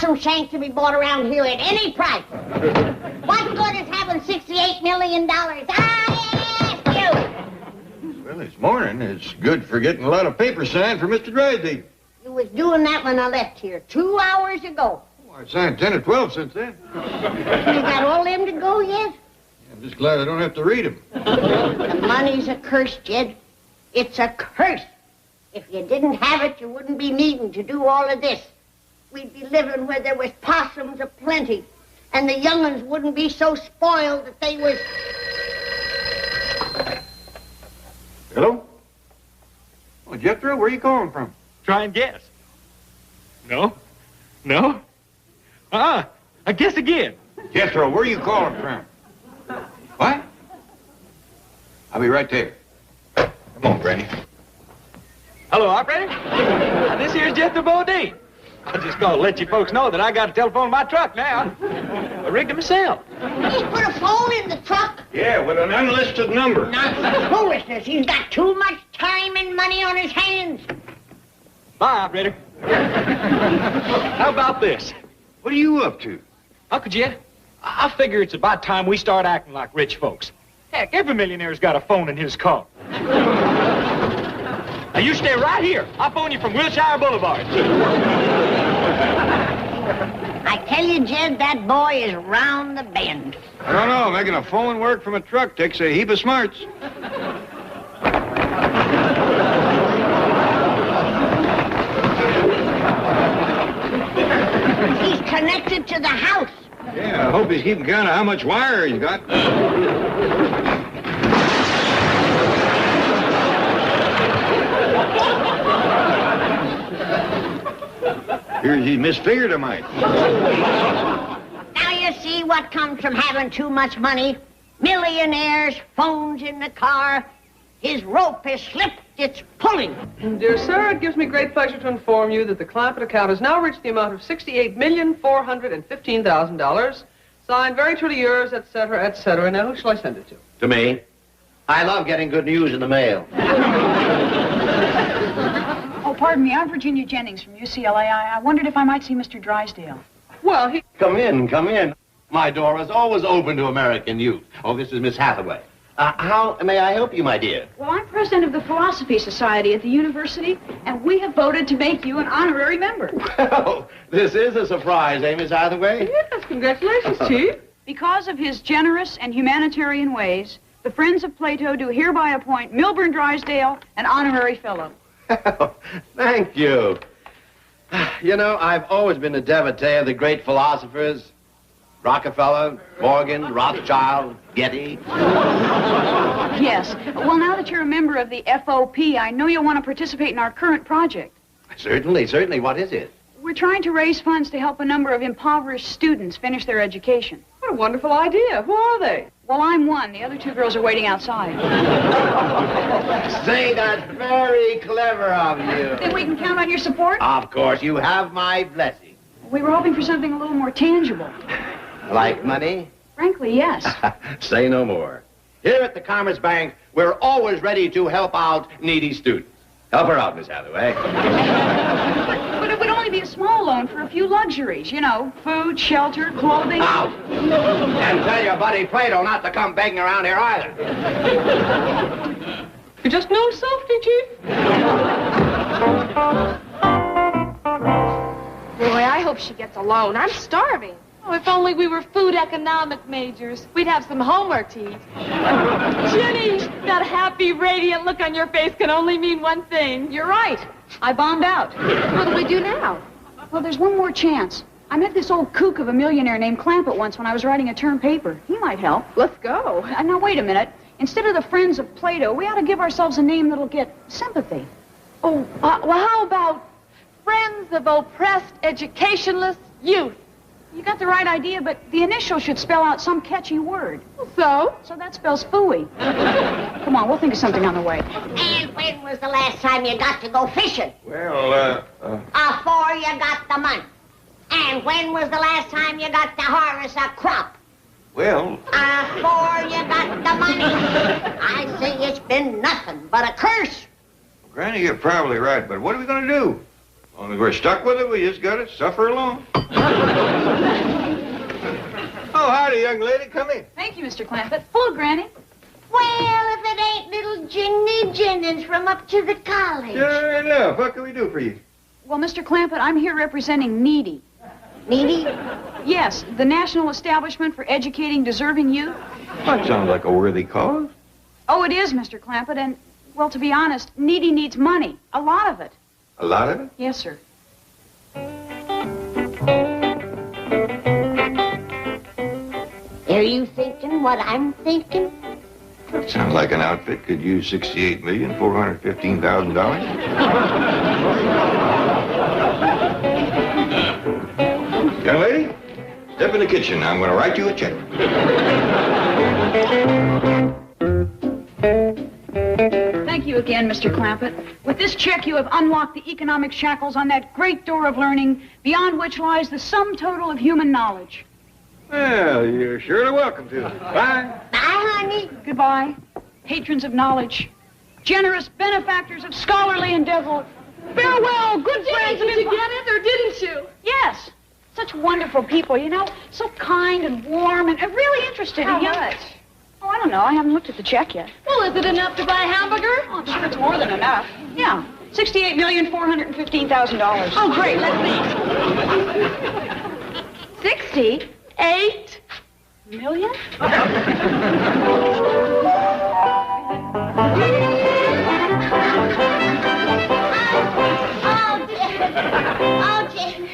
Some shanks to be bought around here at any price. What good is having $68 million? I ask you. Well, this morning it's good for getting a lot of paper signed for Mr. Drysdale. You was doing that when I left here 2 hours ago. Oh, I signed 10 or 12 since then. You got all them to go yet? I'm just glad I don't have to read them. The money's a curse, Jed. It's a curse. If you didn't have it, you wouldn't be needing to do all of this. We'd be living where there was possums aplenty, and the young'uns wouldn't be so spoiled that they was... Hello? Oh, Jethro, where are you calling from? Try and guess. No? No? I guess again. Jethro, where are you calling from? What? I'll be right there. Come on, Granny. Hello, operator. This here's Jethro Bodine. I just gonna let you folks know that I got a telephone in my truck now. I rigged it myself. He's put a phone in the truck. Yeah, with an unlisted number. Nonsense, foolishness. He's got too much time and money on his hands. Bye, operator. How about this? What are you up to? Uncle Jed, I figure it's about time we start acting like rich folks. Heck, every millionaire's got a phone in his car. Now, you stay right here. I'll phone you from Wilshire Boulevard. I tell you, Jed, that boy is round the bend. I don't know. Making a phone work from a truck takes a heap of smarts. He's connected to the house. Yeah, I hope he's keeping count of how much wire he's got. Here's he misfigured a mite. Now you see what comes from having too much money. Millionaires, phones in the car. His rope has slipped. It's pulling. Dear sir, it gives me great pleasure to inform you that the Clampett account has now reached the amount of $68,415,000. Signed, very truly yours, etc., etc. Now, who shall I send it to? To me. I love getting good news in the mail. Oh, pardon me. I'm Virginia Jennings from UCLA. I wondered if I might see Mr. Drysdale. Well, he... Come in, come in. My door is always open to American youth. Oh, this is Miss Hathaway. How may I help you, my dear? Well, I'm president of the Philosophy Society at the university, and we have voted to make you an honorary member. Well, this is a surprise, eh, Miss Hathaway? Yes, congratulations, Chief. Because of his generous and humanitarian ways, the Friends of Plato do hereby appoint Milburn Drysdale an honorary fellow. Thank you. You know, I've always been a devotee of the great philosophers. Rockefeller, Morgan, Rothschild, Getty. Yes. Well, now that you're a member of the FOP, I know you'll want to participate in our current project. Certainly, certainly. What is it? We're trying to raise funds to help a number of impoverished students finish their education. What a wonderful idea. Who are they? Well, I'm one. The other two girls are waiting outside. Say, that's very clever of you. Then we can count on your support? Of course, you have my blessing. We were hoping for something a little more tangible. Like money? Frankly, yes. Say no more. Here at the Commerce Bank, we're always ready to help out needy students. Help her out, Miss Hathaway. But it would only be a small loan for a few luxuries, you know, food, shelter, clothing. Out! And tell your buddy Plato not to come begging around here either. You just know safety, Chief. Boy, I hope she gets a loan. I'm starving. Oh, if only we were food economic majors. We'd have some homework to eat. Jenny, that happy, radiant look on your face can only mean one thing. You're right. I bombed out. What do we do now? Well, there's one more chance. I met this old kook of a millionaire named Clampett once when I was writing a term paper. He might help. Let's go. Now, wait a minute. Instead of the Friends of Plato, we ought to give ourselves a name that'll get sympathy. Oh, well, how about Friends of Oppressed Educationless Youth? You got the right idea, but the initials should spell out some catchy word. So? So that spells phooey. Come on, we'll think of something on the way. And when was the last time you got to go fishing? Well, Afore you got the money. And when was the last time you got to harvest a crop? well, Afore you got the money. I say it's been nothing but a curse. Granny, you're probably right, but what are we going to do? As long as we're stuck with it, we just got to suffer along. young lady. Come in. Thank you, Mr. Clampett. Hello, Granny. Well, if it ain't little Ginny Jennings from up to the college. Sure enough. What can we do for you? Well, Mr. Clampett, I'm here representing Needy. Needy? Yes, the National Establishment for Educating Deserving Youth. That sounds like a worthy cause. Oh, it is, Mr. Clampett, and, well, to be honest, Needy needs money. A lot of it. A lot of it? Yes, sir. Are you thinking what I'm thinking? That sounds like an outfit could use $68,415,000. Young lady, step in the kitchen. I'm going to write you a check. Thank you again, Mr. Clampett. With this check, you have unlocked the economic shackles on that great door of learning, beyond which lies the sum total of human knowledge. Well, you're surely welcome to. Bye. Bye, honey. Goodbye, patrons of knowledge, generous benefactors of scholarly endeavor. Farewell, good friends. Did you get it, or didn't you? Yes, such wonderful people, you know, so kind and warm and really interested How in you. much? Oh, I don't know. I haven't looked at the check yet. Well, is it enough to buy a hamburger? Oh, I'm sure it's more than enough. Yeah, $68,415,000. Oh, great. Let's see. 68 million? Oh, Jim,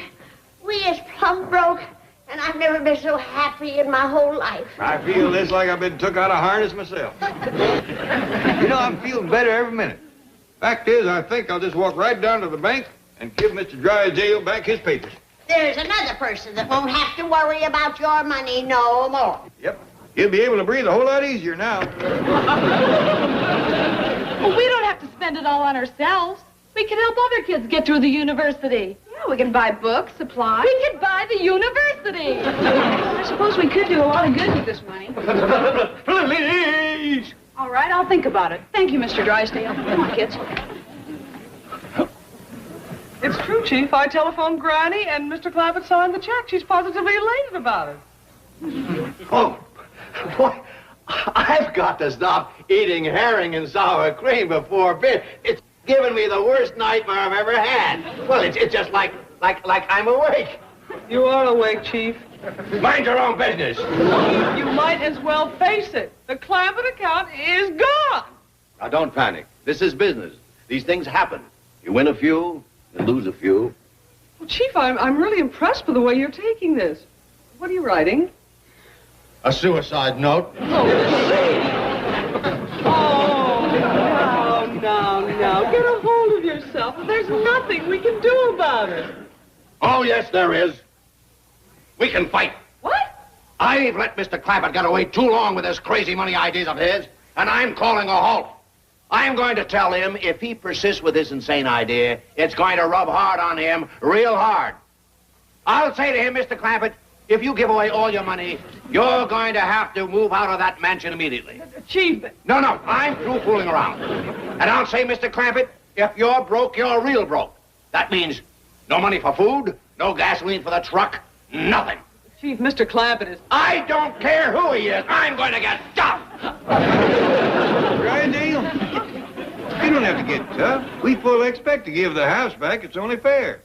we is plumb broke, and I've never been so happy in my whole life. I feel this like I've been took out of harness myself. You know, I'm feeling better every minute. Fact is, I think I'll just walk right down to the bank and give Mr. Drysdale back his papers. There's another person that won't have to worry about your money no more. Yep. He'll be able to breathe a whole lot easier now. Well, we don't have to spend it all on ourselves. We can help other kids get through the university. Yeah, we can buy books, supplies. We could buy the university. I suppose we could do a lot of good with this money. Please! All right, I'll think about it. Thank you, Mr. Drysdale. Come on, kids. It's true, Chief. I telephoned Granny, and Mr. Clampett signed the check. She's positively elated about it. Oh, boy, I've got to stop eating herring and sour cream before bed. It's given me the worst nightmare I've ever had. Well, it's just like I'm awake. You are awake, Chief. Mind your own business. You might as well face it. The Clampett account is gone. Now, don't panic. This is business. These things happen. You win a few, you lose a few. Well, Chief, I'm really impressed with the way you're taking this. What are you writing? A suicide note. Oh, now. Get a hold of yourself. There's nothing we can do about it. Oh, yes, there is. We can fight. What? I've let Mr. Clampett get away too long with his crazy money ideas of his, and I'm calling a halt. I'm going to tell him if he persists with this insane idea, it's going to rub hard on him, real hard. I'll say to him, Mr. Clampett, if you give away all your money, you're going to have to move out of that mansion immediately. Chief. No, I'm through fooling around. And I'll say, Mr. Clampett, if you're broke, you're real broke. That means no money for food, no gasoline for the truck, nothing. Chief, Mr. Clampett is... I don't care who he is. I'm going to get tough. Drysdale, you don't have to get tough. We fully expect to give the house back. It's only fair.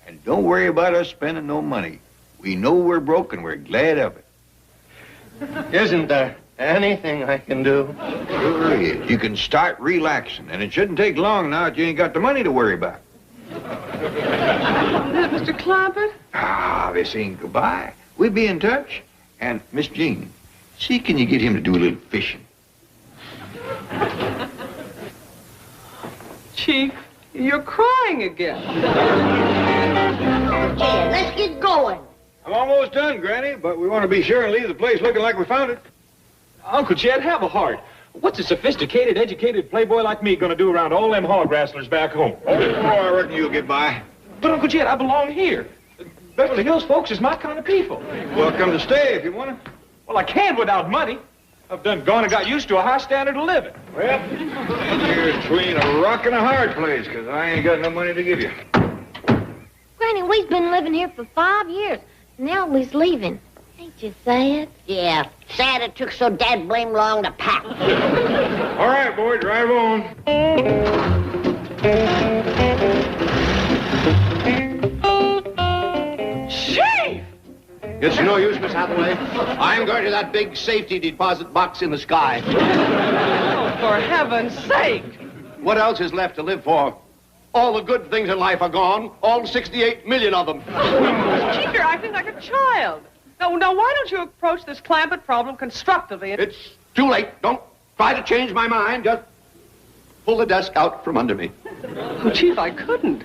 And don't worry about us spending no money. We know we're broke and we're glad of it. Isn't there anything I can do? Sure is. You can start relaxing, and it shouldn't take long now that you ain't got the money to worry about. Mr. Clampett? Ah, this ain't goodbye. We'll be in touch. And, Miss Jean, see can you get him to do a little fishing? Chief, you're crying again. Okay, let's get going. I'm almost done, Granny, but we want to be sure and leave the place looking like we found it. Uncle Jed, have a heart. What's a sophisticated, educated playboy like me gonna do around all them hog wrestlers back home? Oh, I reckon you'll get by. But, Uncle Jed, I belong here. Beverly Hills folks is my kind of people. Welcome to stay if you want to. Well, I can't without money. I've done gone and got used to a high standard of living. Well, you're between a rock and a hard place, because I ain't got no money to give you. Granny, we've been living here for 5 years. Now we's leaving. Ain't you sad? Yeah, sad it took so dad blame long to pack. All right, boy, drive on. Chief! It's no use, Miss Hathaway. I'm going to that big safety deposit box in the sky. Oh, for heaven's sake! What else is left to live for? All the good things in life are gone. All 68 million of them. Chief, you're acting like a child. Now, why don't you approach this Clampett problem constructively? It's too late. Don't try to change my mind. Just pull the desk out from under me. Oh, Chief, I couldn't.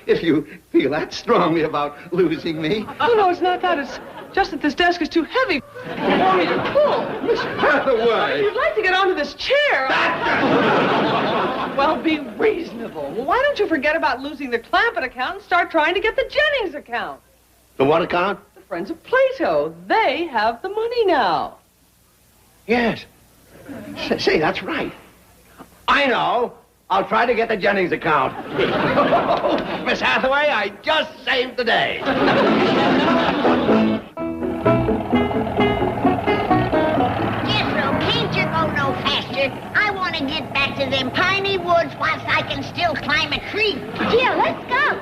If you feel that strongly about losing me. Oh, no, it's not that. It's just that this desk is too heavy for me to pull. Miss Hathaway. You'd like to get onto this chair. Well, be reasonable. Well, why don't you forget about losing the Clampett account and start trying to get the Jennings account? The what account? The Friends of Plato. They have the money now. Yes. Say, that's right. I know. I'll try to get the Jennings account. Miss Hathaway, I just saved the day. Jethro, can't you go no faster? I want to get back to them piney woods whilst I can still climb a tree. Yeah, let's go.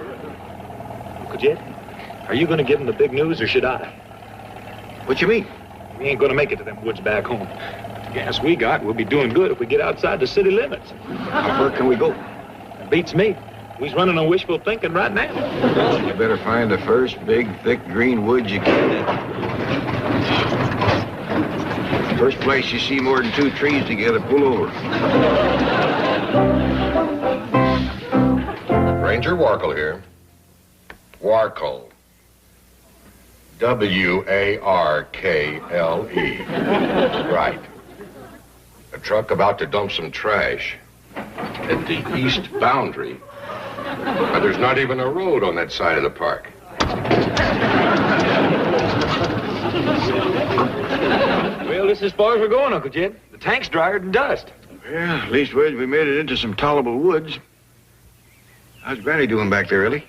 Uncle Jed, are you going to give them the big news or should I? What you mean? We ain't going to make it to them woods back home. The gas we got, we'll be doing good if we get outside the city limits. How far can we go? It beats me. We's running on wishful thinking right now. You better find the first big, thick green woods you can. First place you see more than two trees together, pull over. Ranger Warkle here. Warkle. W-A-R-K-L-E. Right. A truck about to dump some trash at the east boundary. But there's not even a road on that side of the park. Well, this is as far as we're going, Uncle Jed. The tank's drier than dust. Yeah, leastways we made it into some tolerable woods. How's Granny doing back there, Ellie?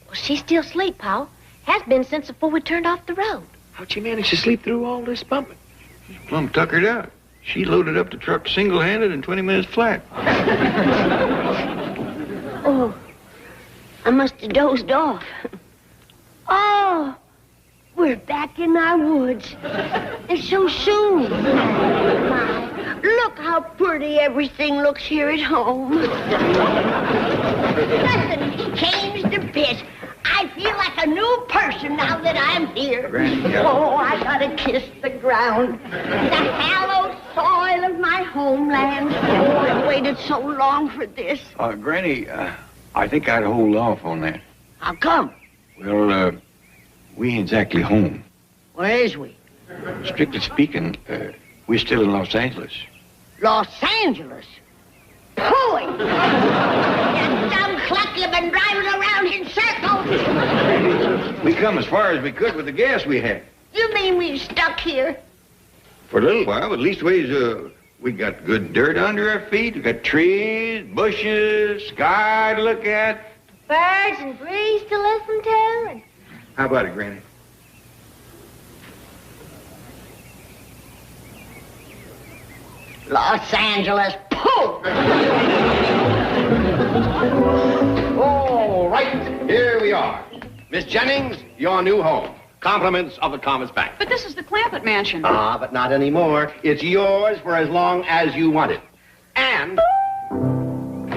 Well, she's still asleep, Paul. Has been since before we turned off the road. How'd she manage to sleep through all this bumping? Plumb tuckered out. She loaded up the truck single-handed in 20 minutes flat. Oh, I must have dozed off. Oh, we're back in our woods. And so soon. My, look how pretty everything looks here at home. Nothing's changed a bit. I feel like a new person now that I'm here. Granny, yeah. Oh, I gotta kiss the ground. The hallowed soil of my homeland. Oh, I've waited so long for this. Granny, I think I'd hold off on that. How come? Well, we ain't exactly home. Where is we? Strictly speaking, we're still in Los Angeles. Los Angeles? Pooey! You dumb cluck, you've been driving around in circles. We come as far as we could with the gas we had. You mean we're stuck here? For a little while, but leastways, we got good dirt under our feet. We got trees, bushes, sky to look at. Birds and breeze to listen to. And How about it, Granny? Los Angeles, pooh! All right, here we are. Miss Jennings, your new home. Compliments of the Commerce Bank. But this is the Clampett mansion. But not anymore. It's yours for as long as you want it. And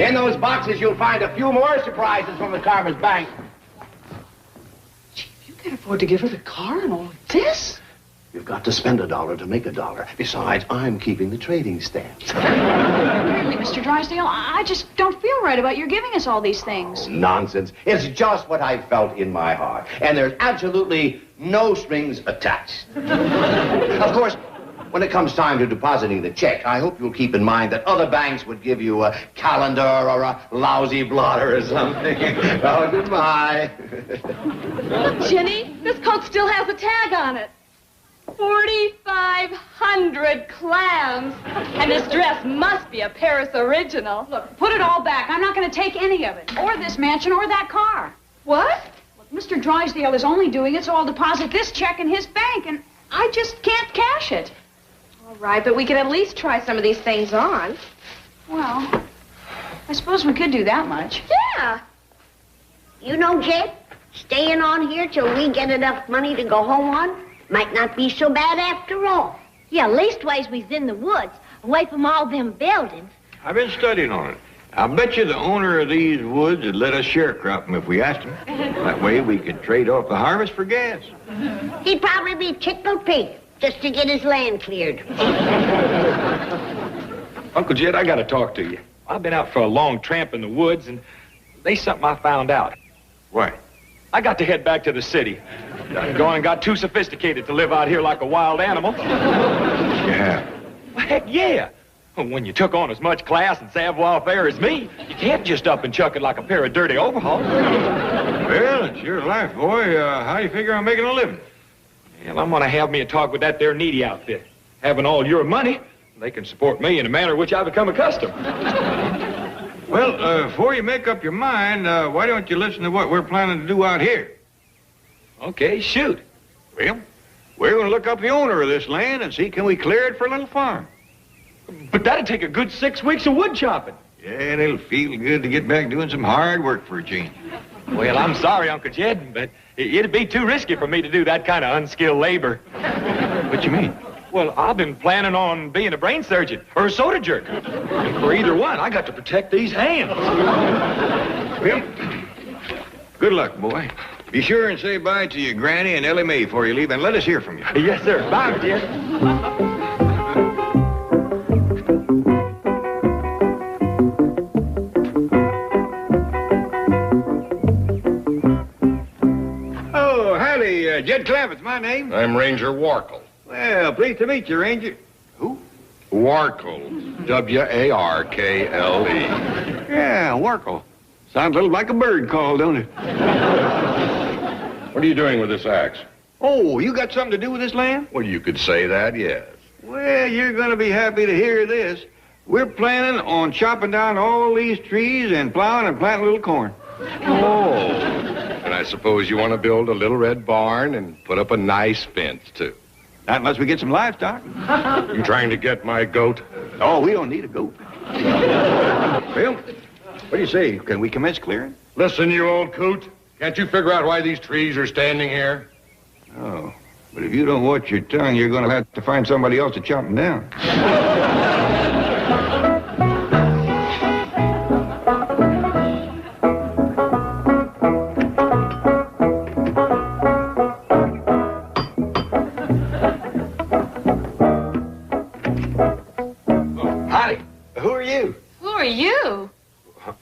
in those boxes, you'll find a few more surprises from the Commerce Bank. You can't afford to give her the car and all this? You've got to spend $1 to make $1. Besides, I'm keeping the trading stamps. Really, Mr. Drysdale, I just don't feel right about your giving us all these things. Nonsense. It's just what I felt in my heart. And there's absolutely no strings attached. Of course, when it comes time to depositing the check, I hope you'll keep in mind that other banks would give you a calendar or a lousy blotter or something. Oh, goodbye. Look, Jenny, this coat still has a tag on it. 4,500 clams. And this dress must be a Paris original. Look, put it all back. I'm not going to take any of it. Or this mansion or that car. What? Look, Mr. Drysdale is only doing it so I'll deposit this check in his bank and... I just can't cash it. All right, but we can at least try some of these things on. Well, I suppose we could do that much. Yeah. You know, Jed, staying on here till we get enough money to go home on might not be so bad after all. Yeah, leastways we's in the woods, away from all them buildings. I've been studying on it. I bet you the owner of these woods would let us sharecrop them if we asked him. That way we could trade off the harvest for gas. He'd probably be tickled pink just to get his land cleared. Uncle Jed, I got to talk to you. I've been out for a long tramp in the woods, and there's something I found out. What? I got to head back to the city. Done gone and got too sophisticated to live out here like a wild animal. Yeah. Well, heck yeah. When you took on as much class and savoir-faire as me, you can't just up and chuck it like a pair of dirty overalls. Well, it's your life, boy. How do you figure on making a living? Well, I'm going to have me a talk with that there needy outfit. Having all your money, they can support me in a manner which I've become accustomed. Well, before you make up your mind, why don't you listen to what we're planning to do out here? Okay, shoot. Well, we're going to look up the owner of this land and see can we clear it for a little farm. But that'd take a good 6 weeks of wood chopping. Yeah, and it'll feel good to get back doing some hard work for a change. Well, I'm sorry, Uncle Jed, but it'd be too risky for me to do that kind of unskilled labor. What you mean? Well, I've been planning on being a brain surgeon or a soda jerk. And for either one, I got to protect these hands. Well, good luck, boy. Be sure and say bye to your Granny and Ellie Mae before you leave, and let us hear from you. Yes, sir. Bye, Jed. Jed Clampet's my name. I'm Ranger Warkle. Well, pleased to meet you, Ranger. Who? Warkle. W-A-R-K-L-E. Yeah, Warkle. Sounds a little like a bird call, don't it? What are you doing with this axe? Oh, you got something to do with this land? Well, you could say that, yes. Well, you're going to be happy to hear this. We're planning on chopping down all these trees and plowing and planting a little corn. Oh. And I suppose you want to build a little red barn and put up a nice fence, too. Not unless we get some livestock. You trying to get my goat? Oh, we don't need a goat. Well, what do you say? Can we commence clearing? Listen, you old coot. Can't you figure out why these trees are standing here? Oh, but if you don't watch your tongue, you're going to have to find somebody else to chop them down.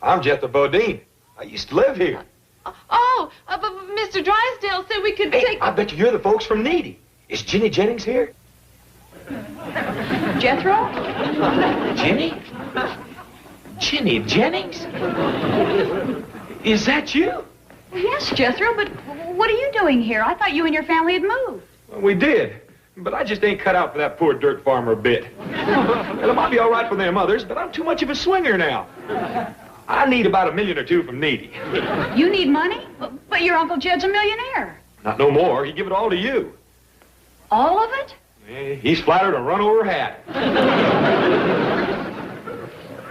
I'm Jethro Bodine. I used to live here. Oh, but Mr. Drysdale said we could take... I bet you're the folks from Needy. Is Ginny Jennings here? Jethro? Ginny? Ginny Jennings? Is that you? Well, yes, Jethro, but what are you doing here? I thought you and your family had moved. Well, we did, but I just ain't cut out for that poor dirt farmer a bit. Well, it might be all right for them others, but I'm too much of a swinger now. I need about $1 million or $2 from Needy. You need money? But your Uncle Jed's a millionaire. Not no more. He'd give it all to you. All of it? Yeah, he's flattered a run-over hat.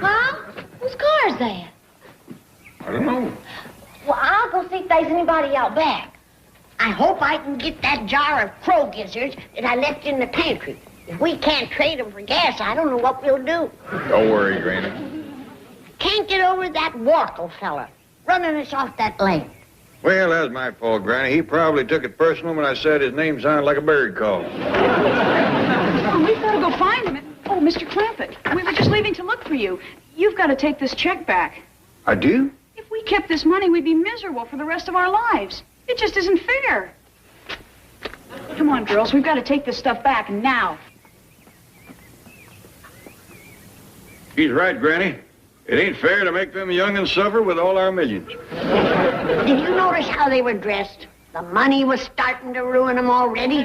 Pa, whose car is that? I don't know. Well, I'll go see if there's anybody out back. I hope I can get that jar of crow gizzards that I left in the pantry. If we can't trade them for gas, I don't know what we'll do. Don't worry, Granny. Can't get over that Warkle fella running us off that land. Well, that's my fault, Granny. He probably took it personal when I said his name sounded like a bird call. Oh, we've got to go find him. Oh, Mr. Clampett, we were just leaving to look for you. You've got to take this check back. I do? If we kept this money, we'd be miserable for the rest of our lives. It just isn't fair. Come on, girls. We've got to take this stuff back now. He's right, Granny. It ain't fair to make them young'uns suffer with all our millions. Did you notice how they were dressed? The money was starting to ruin them already.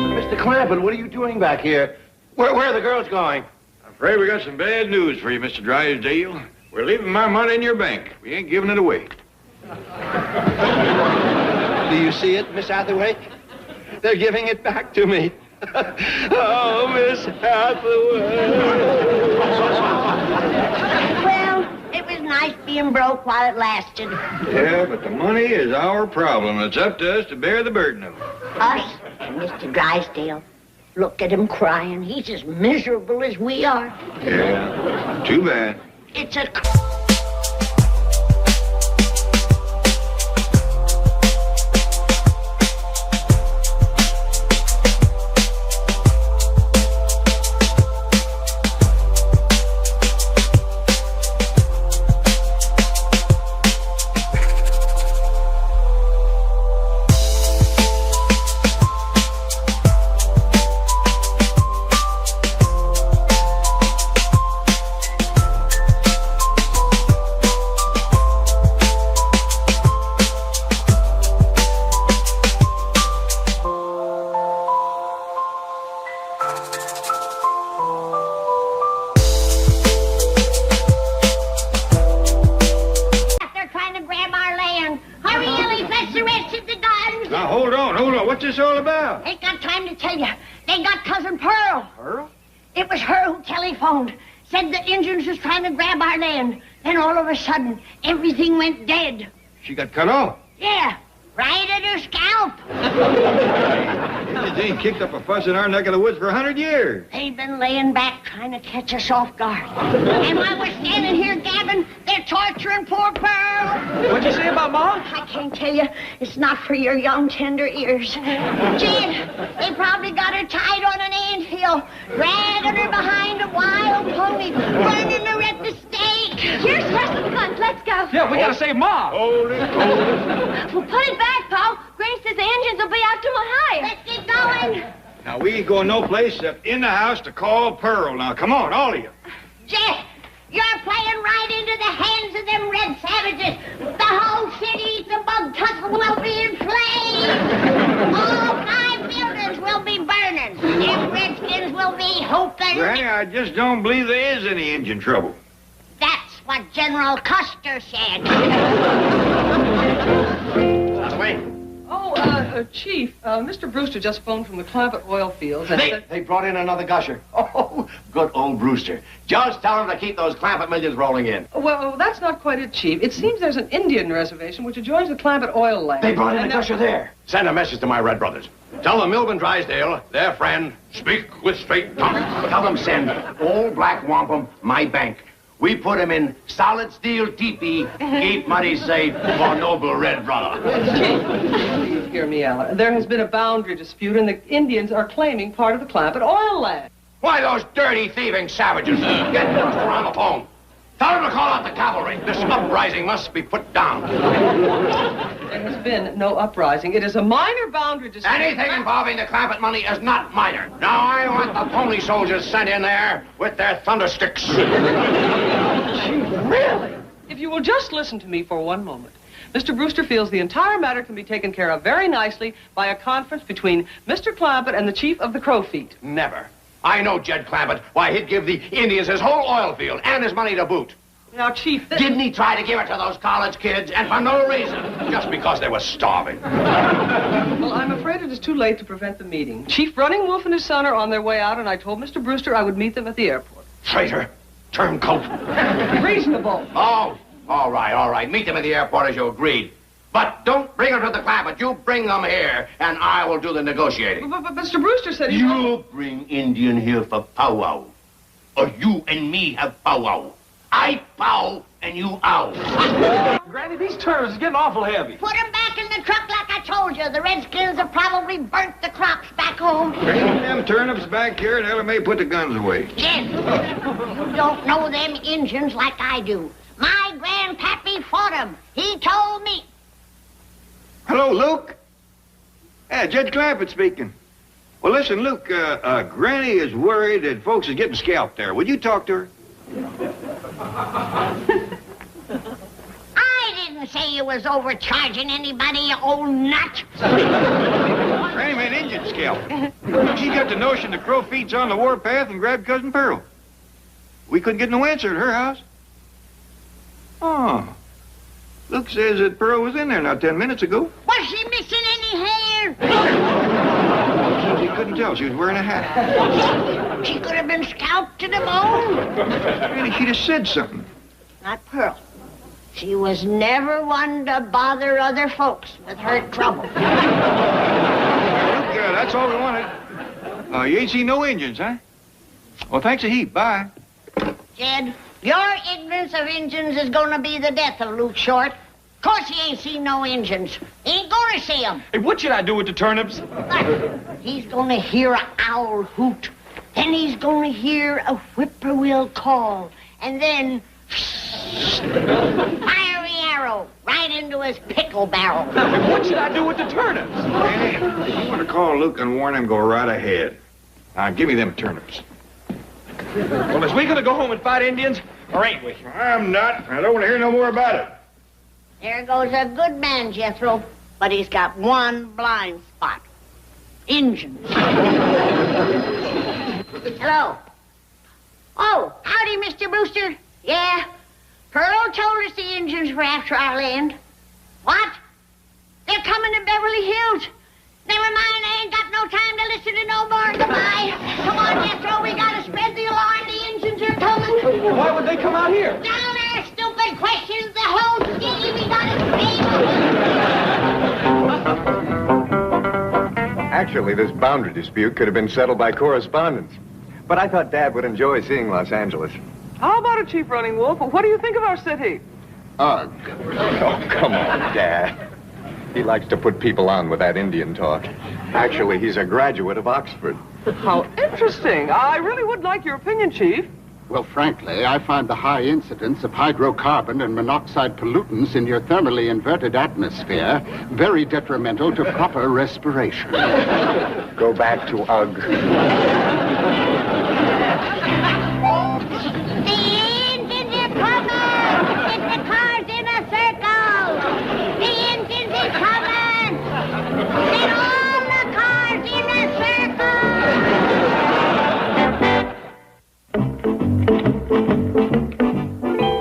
Mr. Clampett, what are you doing back here? Where are the girls going? I'm afraid we got some bad news for you, Mr. Drysdale. We're leaving my money in your bank. We ain't giving it away. Do you see it, Miss Hathaway? They're giving it back to me. Oh, Miss Hathaway. Well, it was nice being broke while it lasted. Yeah, but the money is our problem. It's up to us to bear the burden of it. Us and Mr. Drysdale. Look at him crying. He's as miserable as we are. Yeah, too bad. It's a... Now, hold on. What's this all about? Ain't got time to tell you. They got Cousin Pearl. Pearl? It was her who telephoned. Said the Indians was trying to grab our land. Then all of a sudden, everything went dead. She got cut off. Yeah, right at her scalp. Indians ain't kicked up a fuss in our neck of the woods for 100 years. They've been laying back trying to catch us off guard. And while we're standing here gabbing, they're torturing poor Pearl. What'd you say about Ma? I can't tell you. It's not for your young, tender ears. Gee, they probably got her tied on an anthill, dragging her behind a wild pony, burning her at the stake. Here's Western guns. Let's go. Yeah, we gotta save Ma. Hold it. Well, put it back, Paul. Granny says the engines will be out to Ohio. Let's get going. Now, we ain't going no place except in the house to call Pearl. Now, come on, all of you. Jeff, you're playing right into the hands of them red savages. The whole city, the bug tussle will be in flames. All 5 buildings will be burning. Them redskins will be hoping. Granny, I just don't believe there is any engine trouble. That's what General Custer said. Hathaway? Oh, Chief, Mr. Brewster just phoned from the Clampett oil fields and said... They brought in another gusher. Oh, good old Brewster. Just tell him to keep those Clampett millions rolling in. Well, that's not quite it, Chief. It seems there's an Indian reservation which adjoins the Clampett oil land. They brought in a And gusher there. Send a message to my Red brothers. Tell them Milburn Drysdale, their friend, speak with straight tongue. Tell them send old black wampum my bank. We put him in solid steel teepee, keep money safe for noble red brother. Chief, hear me out. There has been a boundary dispute, and the Indians are claiming part of the Clampett oil land. Why, those dirty, thieving savages. Get Brewster on the phone. Tell him to call out the cavalry. This uprising must be put down. There has been no uprising. It is a minor boundary dispute. Anything involving the Clampett money is not minor. Now, I want the pony soldiers sent in there with their thundersticks. Really? If you will just listen to me for one moment. Mr. Brewster feels the entire matter can be taken care of very nicely by a conference between Mr. Clampett and the chief of the Crowfeet. Never. I know Jed Clampett. Why, he'd give the Indians his whole oil field and his money to boot. Now, Chief... Didn't he try to give it to those college kids? And for no reason. Just because they were starving. Well, I'm afraid it is too late to prevent the meeting. Chief Running Wolf and his son are on their way out, and I told Mr. Brewster I would meet them at the airport. Traitor. Turncoat. Reasonable. Oh, all right. Meet them at the airport as you agreed. But don't bring them to the Clampett. You bring them here, and I will do the negotiating. But Mr. Brewster said he... You bring Indian here for powwow. Or you and me have powwow. I pow, and you ow. Granny, these terms are getting awful heavy. Put them back in the truck like I told you. The redskins have probably burnt the crops back home. Bring them turnips back here and LMA put the guns away. Yes. You don't know them Injuns like I do. My grandpappy fought them. He told me. Hello, Luke. Yeah, Judge Clampett speaking. Well, listen, Luke, Granny is worried that folks is getting scalped there. Would you talk to her? I didn't say you was overcharging anybody, you old nut. Granny made Indian scalp. She got the notion the Crowfeet's on the warpath and grabbed Cousin Pearl. We couldn't get no answer at her house. Oh. Look, Luke says that Pearl was in there now 10 minutes ago. Was she missing any hair? Says he couldn't tell. She was wearing a hat. She could have been scalped to the bone. Really, she'd have said something. Not Pearl. She was never one to bother other folks with her trouble. Luke, that's all we wanted. You ain't seen no Indians, huh? Well, thanks a heap. Bye. Jed, your ignorance of Injuns is gonna be the death of Luke Short. Of course he ain't seen no Injuns. He ain't gonna see them. Hey, what should I do with the turnips? He's gonna hear an owl hoot. Then he's gonna hear a whippoorwill call. And then... fiery arrow right into his pickle barrel. Hey, what should I do with the turnips? Hey, if you want to call Luke and warn him, go right ahead. Now, give me them turnips. Well, is we gonna go home and fight Indians, or ain't we? I'm not. I don't want to hear no more about it. There goes a good man, Jethro, but he's got one blind spot. Injuns. Hello. Oh, howdy, Mr. Brewster. Yeah, Pearl told us the Injuns were after our land. What? They're coming to Beverly Hills. Never mind, I ain't got no time to listen to no more. Goodbye. Come on, Jethro, we gotta spread the alarm. The Injuns are coming. Why would they come out here? Down there, stupid questions. The whole city, we gotta scream. Actually, this boundary dispute could have been settled by correspondence. But I thought Dad would enjoy seeing Los Angeles. How about it, Chief Running Wolf? What do you think of our city? Ugh. Oh, come on, Dad. He likes to put people on with that Indian talk. Actually, he's a graduate of Oxford. How interesting. I really would like your opinion, Chief. Well, frankly, I find the high incidence of hydrocarbon and monoxide pollutants in your thermally inverted atmosphere very detrimental to proper respiration. Go back to Ugg. The Indians are coming! Get the cars in a circle! The Indians are coming! Get all the cars in a circle!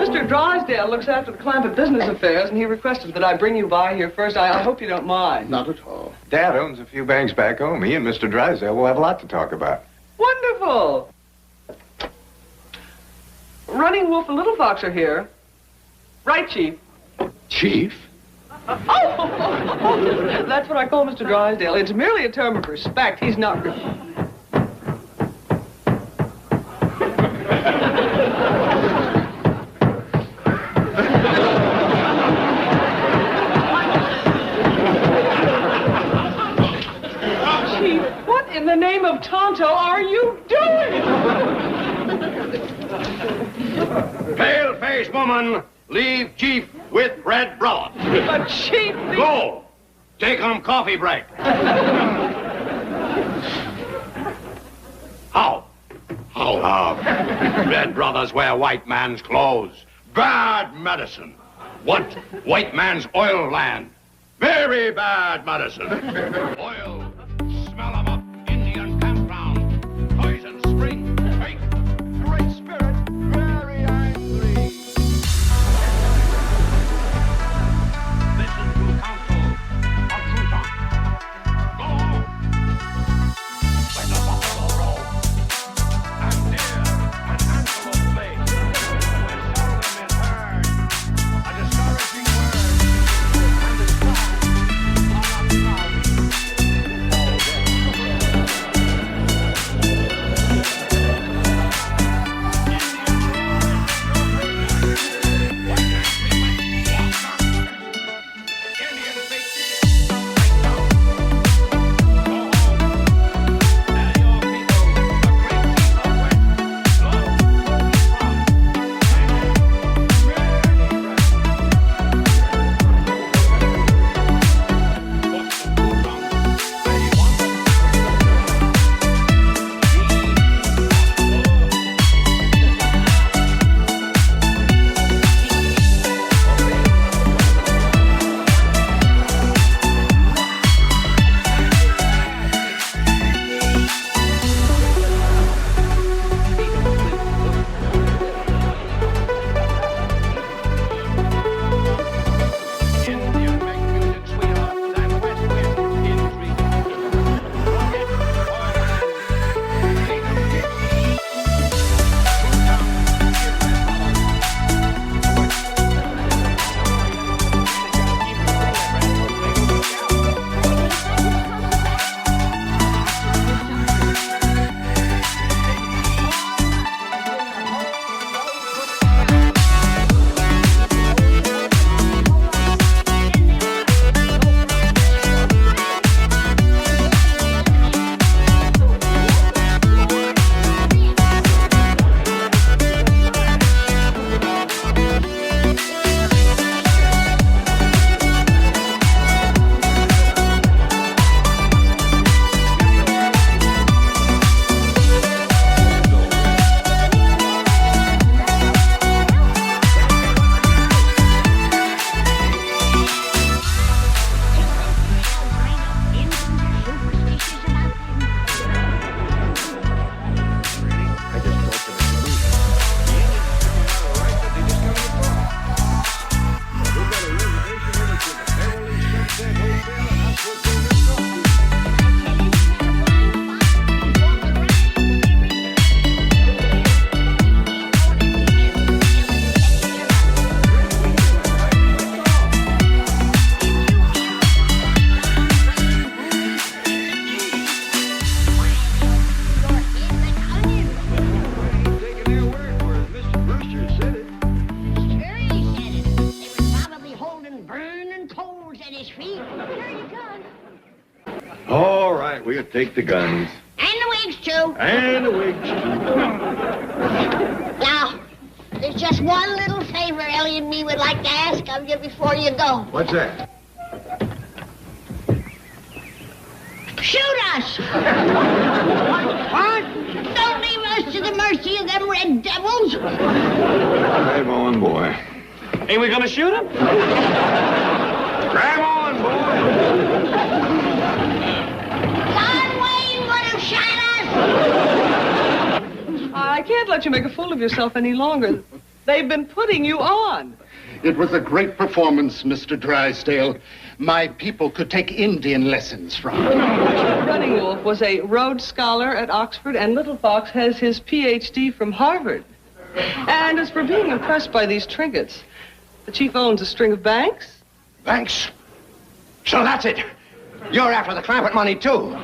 Mr. Drysdale looks after the Clampett business affairs, and he requested that I bring you by here first. I hope you don't mind. Not at all. Dad owns a few banks back home. He and Mr. Drysdale will have a lot to talk about. Wonderful! Running Wolf and Little Fox are here. Right, Chief? Chief? Oh, that's what I call Mr. Drysdale. It's merely a term of respect. He's not... Chief, what in the name of Tonto are you doing? Pale-faced woman, leave Chief with red broth. But, Chief... Go. Take coffee break. How? Red brothers wear white man's clothes. Bad medicine. Want white man's oil land. Very bad medicine. Oil. Smell 'em up. Indian campground. Poison spring. Fake. Great spirit. Very angry. Listen to counsel of Truton. Go. Let the buffalo roll. And deer and antelope play. When seldom is heard a discouraging word. And the stars are not cloudy. down and burning coals at his feet. Here you go. All right, we'll take the guns. And the wigs, too. And the wigs, too. Now, there's just one little favor Ellie and me would like to ask of you before you go. What's that? Shoot us! What? Don't leave us to the mercy of them red devils. Grab on, boy. Ain't we gonna shoot him? Grab on, boy. John Wayne would have shot us. I can't let you make a fool of yourself any longer. They've been putting you on. It was a great performance, Mr. Drysdale. My people could take Indian lessons from it. Running Wolf was a Rhodes Scholar at Oxford, and Little Fox has his Ph.D. from Harvard. And as for being impressed by these trinkets, the chief owns a string of banks. Banks? So that's it. You're after the Clampett money, too.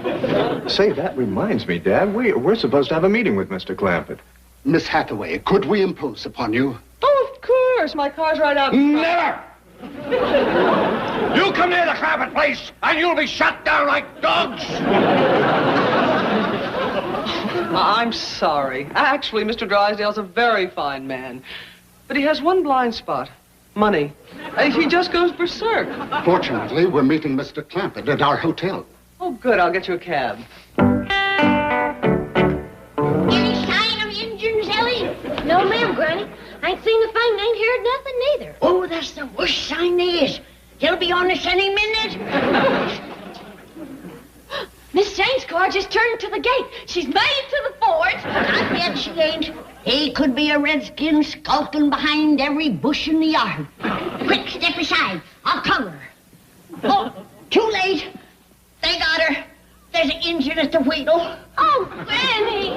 Say, that reminds me, Dad. We're supposed to have a meeting with Mr. Clampett. Miss Hathaway, could we impose upon you? Oh, of course. My car's right out in front. Never! You come near the Clampett place, and you'll be shot down like dogs. I'm sorry. Actually, Mr. Drysdale's a very fine man. But he has one blind spot. Money. He just goes berserk. Fortunately, we're meeting Mr. Clampett at our hotel. Oh, good. I'll get you a cab. Any sign of Injuns, Ellie? No, ma'am, Granny. I ain't seen the thing, ain't heard nothing neither. Oh, that's the worst sign there is. He'll be on us any minute. Miss Jane's car just turned to the gate. She's made it to the fort. I bet she ain't. He could be a redskin skulking behind every bush in the yard. Quick, step aside. I'll cover her. Oh, too late. They got her. There's an Injun at the wheel. Oh, Granny.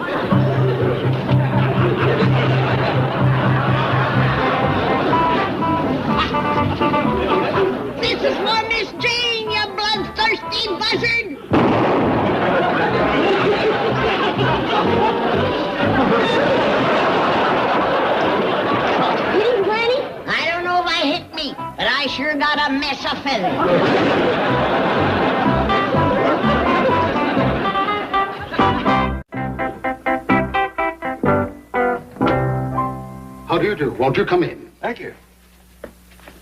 This is for Miss Jane, you bloodthirsty buzzard. Hit him, Granny? I don't know if I hit me, but I sure got a mess of feathers. How do you do? Won't you come in? Thank you.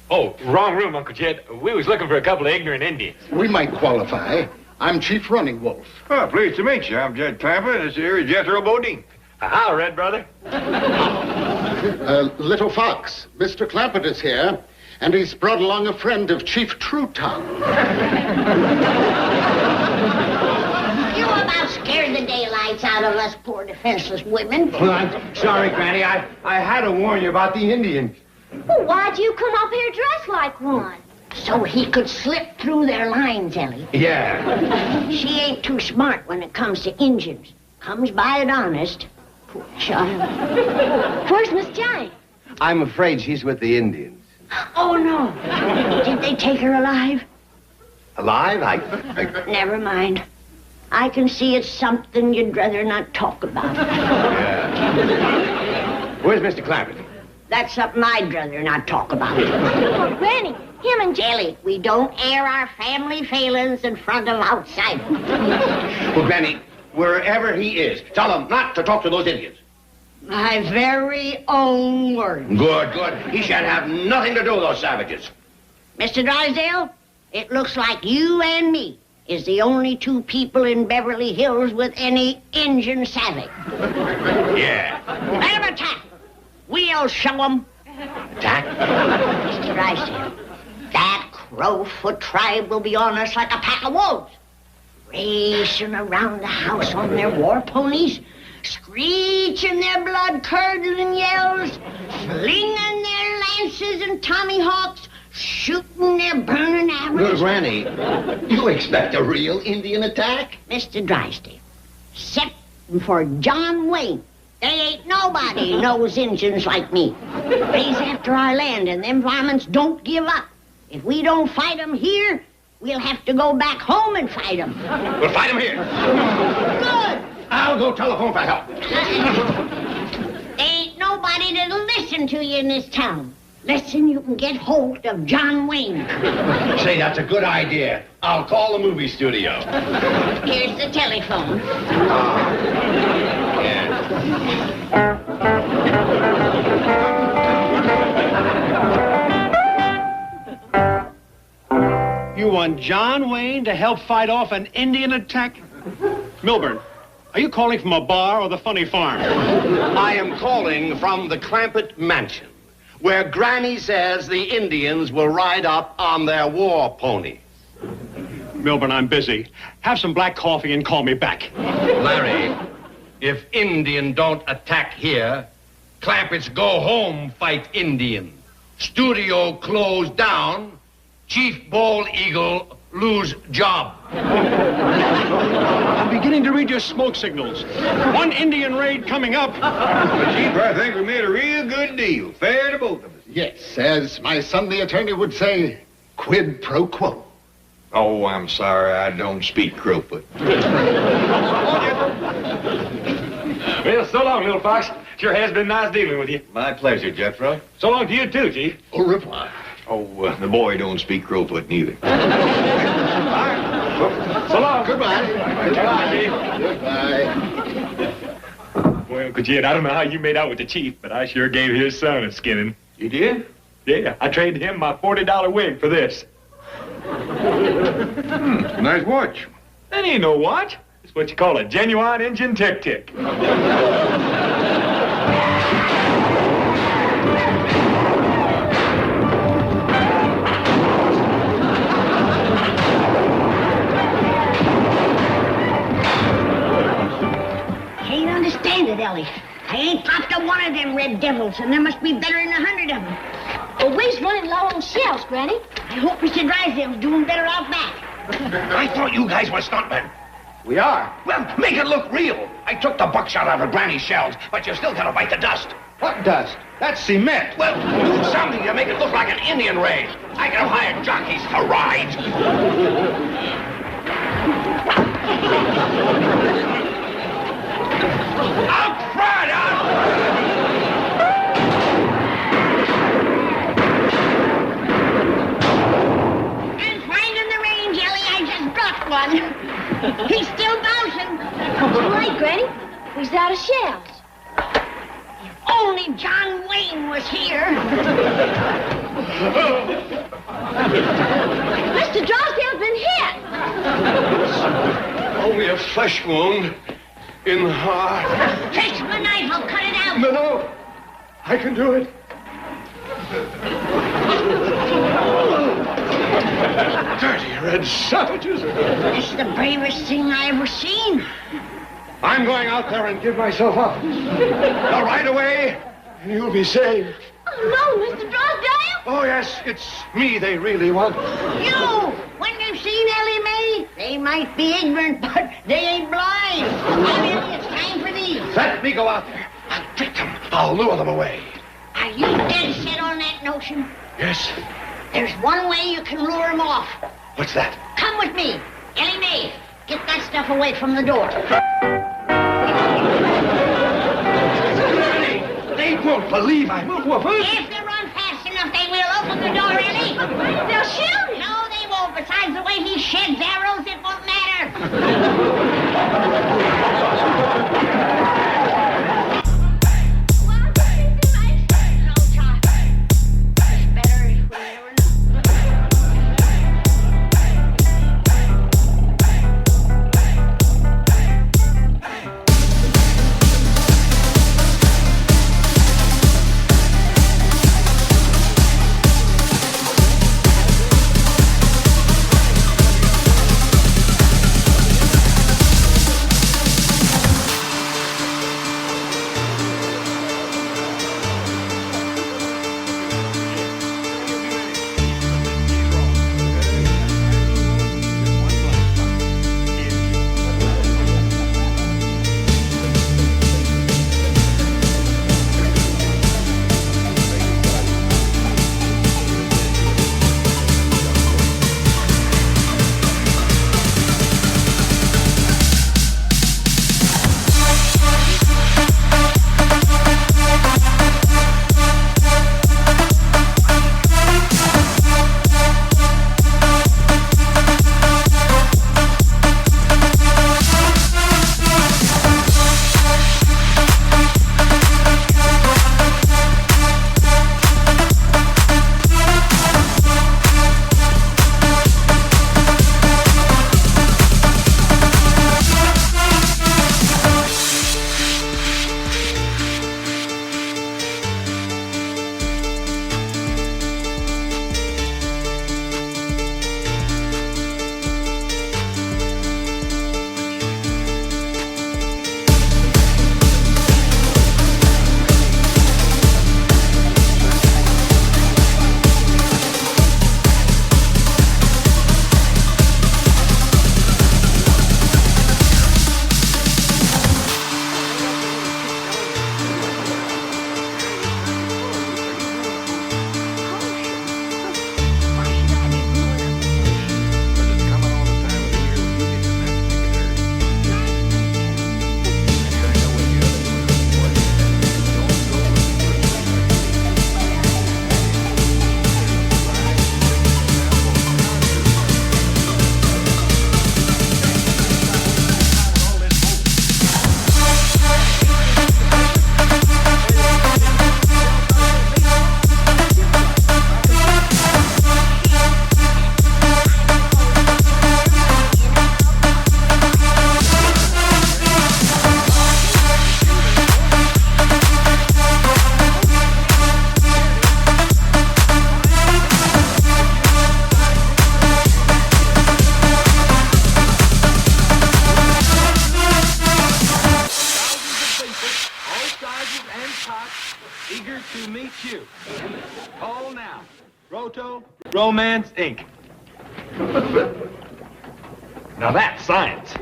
Oh, wrong room, Uncle Jed. We was looking for a couple of ignorant Indians. We might qualify. I'm Chief Running Wolf. Well, pleased to meet you. I'm Jed Clampett, and this here is Jethro Bodine. How, Red Brother? Little Fox, Mr. Clampett is here, and he's brought along a friend of Chief True Tongue. You about scared the daylights out of us poor defenseless women. Well, I'm sorry, Granny. I had to warn you about the Indians. Well, why'd you come up here dressed like one? So he could slip through their lines, Ellie. Yeah. She ain't too smart when it comes to Injuns. Comes by it honest. Poor child. Where's Miss Jane? I'm afraid she's with the Indians. Oh, no. Did they take her alive? Alive? I... Never mind. I can see it's something you'd rather not talk about. Yeah. Where's Mr. Clampett? That's something I'd rather not talk about. Oh, Granny, him and Jelly, we don't air our family failings in front of outsiders. Well, Granny, wherever he is, tell him not to talk to those Indians. My very own words. Good, good. He shan't have nothing to do with those savages. Mr. Drysdale, it looks like you and me is the only two people in Beverly Hills with any Injun savvy. Yeah. Let 'em attack. We'll show 'em. Attack? Mr. Drysdale, that Crowfoot tribe will be on us like a pack of wolves. Racing around the house on their war ponies, screeching their blood-curdling yells, flinging their lances and tommyhawks, shooting their burning arrows. Granny, you expect a real Indian attack? Mr. Drysdale, except for John Wayne, there ain't nobody knows Injuns like me. Raise after our land, and them varmints don't give up. If we don't fight 'em here, we'll have to go back home and fight 'em. We'll fight him here. Good. I'll go telephone for help. There ain't nobody that'll listen to you in this town. less than you can get hold of John Wayne. Say, that's a good idea. I'll call the movie studio. Here's the telephone. You want John Wayne to help fight off an Indian attack? Milburn, are you calling from a bar or the funny farm? I am calling from the Clampett Mansion, where Granny says the Indians will ride up on their war ponies. Milburn, I'm busy. Have some black coffee and call me back. Larry, if Indian don't attack here, Clampett's go home fight Indian. Studio closed down, Chief Bald Eagle lose job. I'm beginning to read your smoke signals. One Indian raid coming up. Chief, I think we made a real good deal. Fair to both of us. Yes, as my son the attorney would say, quid pro quo. Oh, I'm sorry. I don't speak Crowfoot. Well, so long, little fox. Sure has been nice dealing with you. My pleasure, Jethro. So long to you, too, Chief. Au revoir. Oh, the boy don't speak Crowfoot neither. So long. Goodbye. Goodbye. Well, Kajit, I don't know how you made out with the chief, but I sure gave his son a skinning. You did? Yeah, I traded him my $40 wig for this. Nice watch. That ain't no watch. It's what you call a genuine engine tick-tick. Can't understand it, Ellie. I ain't popped up one of them red devils, and there must be better than 100 of them. Well, we's running low on shells, Granny. I hope Mr. Drysdale's doing better out back. I thought you guys were stuntmen. We are. Well, make it look real. I took the buckshot out of Granny's shells, but you still gotta bite the dust. What dust? That's cement. Well, do something to make it look like an Indian raid. I can hire jockeys to ride. Out front, out! I'm finding the range, Ellie. I just dropped one. He's still bouncing. Too late, Granny. We's out of shells. If only John Wayne was here. Mr. Drysdale's been hit. Only a flesh wound in the heart. Fetch my knife. I'll cut it out. No. I can do it. Dirty red savages. This is the bravest thing I ever seen. I'm going out there and give myself up. Now, right away, and you'll be saved. Oh, no, Mr. Drysdale. Oh, yes, it's me they really want. You, when you've seen Ellie Mae, they might be ignorant, but they ain't blind. Come, Ellie, it's time for these. Let me go out there. I'll trick them. I'll lure them away. Are you dead set on that notion? Yes. There's one way you can lure them off. What's that? Come with me. Ellie Mae, get that stuff away from the door. They won't believe I moved. If they run fast enough, they will open the door, Ellie. They'll shoot. No, they won't. Besides, the way he sheds arrows, it won't matter. Roto Romance, Inc. Now that's science.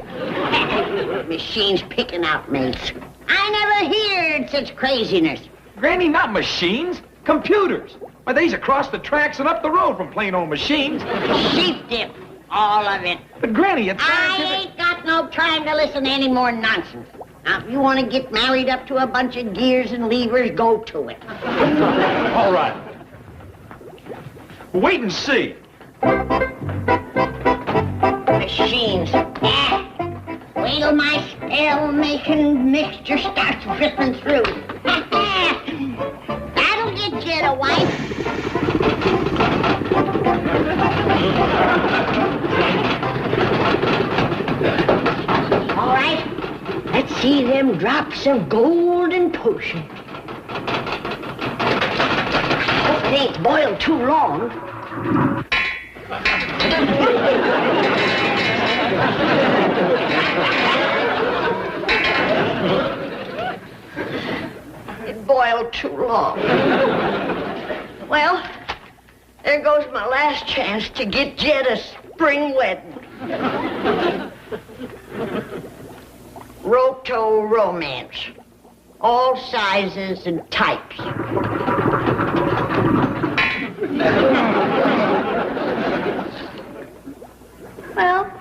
Machines picking out mates. I never heard such craziness. Granny, not machines. Computers. Why, they's across the tracks and up the road from plain old machines. Sheep dip. All of it. But Granny, it's scientific. I ain't got no time to listen to any more nonsense. Now, if you want to get married up to a bunch of gears and levers, go to it. All right. Wait and see. Machines. Wait till my spell-making mixture starts dripping through. That'll get you a wife. All right, let's see them drops of golden potion. Hope it ain't boiled too long. It boiled too long. Well, there goes my last chance to get Jed a spring wedding. Roto Romance. All sizes and types. Well,